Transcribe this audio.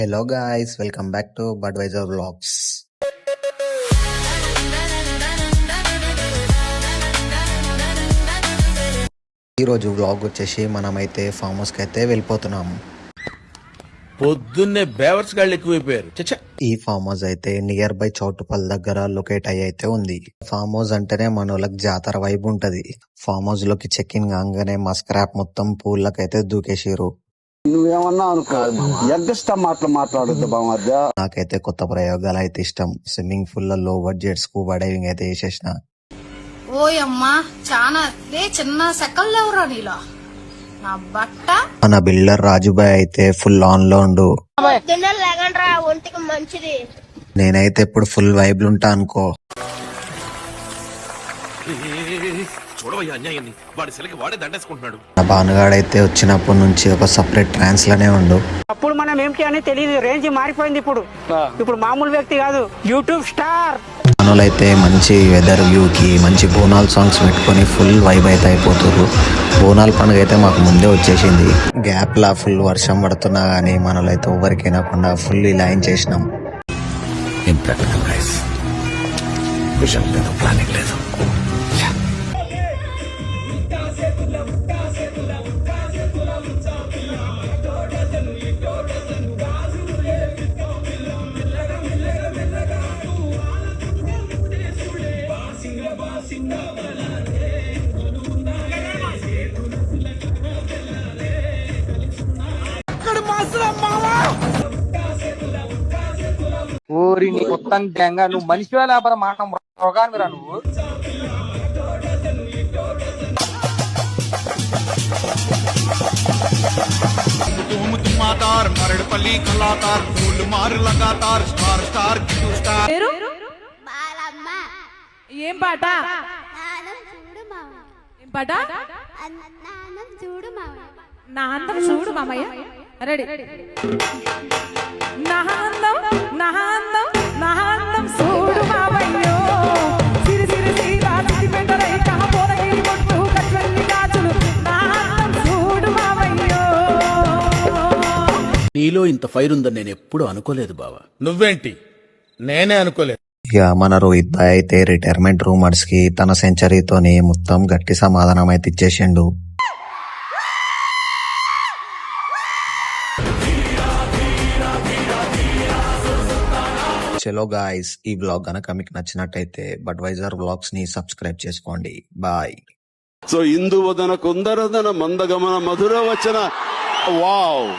Hello guys, welcome back to Budweiser vlogs. ఈరోజు vlog వచ్చేసి మనమైతే ఫామ్ హౌస్ కి అయితే వెళ్ళిపోతున్నాం. పొద్దున్నే బేవర్స్ గాళ్ళు ఎక్కువైపోయారు. ఈ ఫామ్ హౌస్ అయితే నియర్ బై చౌటుపల్ దగ్గర లొకేట్ అయ్యి అయితే ఉంది. ఫామ్ హౌస్ అంటేనే మనోళ్ళకి జాతర వైబ్ ఉంటది. ఫామ్ హౌస్ లోకి చెక్ ఇన్ కాగానే మా స్క్రాప్ మొత్తం పూలకైతే దూకేసిరు. నువ్వేమన్నా అనుకో, ఎంత ఇష్టం మాట్లాడొద్దు బామర్ద. నాకైతే కొత్త ప్రయోగాలు అయితే ఇష్టం. స్విమ్మింగ్ పూల్ లో లో బడ్జెట్ స్కూబా డైవింగ్ అయితే చేసేసిన. ఓయమ్మా చానా చిన్న సెకల్లేవురా నీలో నా బట్ట. మన బిల్డర్ రాజుబాయ్ అయితే ఫుల్ ఆన్ లో ఉండు. ఒంటికి మంచిది. నేనైతే ఇప్పుడు ఫుల్ వైబ్లు ఉంటా అనుకో. చూడవయ్యా అన్యాయాన్ని, వాడి సెలకి వాడే దండేసుకుంటున్నాడు. నా బానుగాడైతే వచ్చినప్పటి నుంచి ఒక సపరేట్ ట్రాన్స్ లోనే ఉండు. అప్పుడు మనం ఏంటి అని తెలియదు, రేంజ్ మారిపోయింది. ఇప్పుడు మామూలు వ్యక్తి కాదు, యూట్యూబ్ స్టార్. మనోళ్ళైతే మంచి వెదర్ వ్యూ కి మంచి బోనాల్ సాంగ్స్ పెట్టుకొని ఫుల్ వైబ్ అయితే అయిపోతారు. బోనాల్ పండుగ అయితే మాకు ముందే వచ్చేసింది. గ్యాప్ లా ఫుల్ వర్షం పడుతున్నా గానీ మనోళ్ళైతే ఎవరికి వినకుండా ఫుల్ ఇలా చేసినాం. ప్లానింగ్ లేదు. ఊరి నీ మొత్తం గ్యాంగా నువ్వు మనిషి లేకపోతే మాట రోగాన్ని రా నువ్వు. ఏం పాట? ఏం పాట? నా అందం చూడు మామయ్య. రెడీ. నా అందం నా అందం నా అందం చూడు మామయ్యో. సిరి సిరి సీరా సిరి పెట్టరై కహపోరగిరి మొట్టు కట్వెల్లి గాజులు. నా అందం చూడు మామయ్యో. నీలో ఇంత ఫైర్ ఉందని నేను ఎప్పుడు అనుకోలేదు బావా. నువ్వేంటి, నేనే అనుకోలేదు. ఇక మన రోహిత్ భాయ్ అయితే రిటైర్మెంట్ రూమర్స్ కి తన సెంచరీతోని మొత్తం గట్టి సమాధానం అయితే ఇచ్చేసిండు. చలో గాయ్స్, ఈ బ్లాగ్ గనక మీకు నచ్చినట్టయితే బడ్వైజర్ వ్లాగ్స్ ని సబ్స్క్రైబ్ చేసుకోండి. బాయ్. సో ఇందువదన కుందరదన మందగమన మధుర వచన వావ్.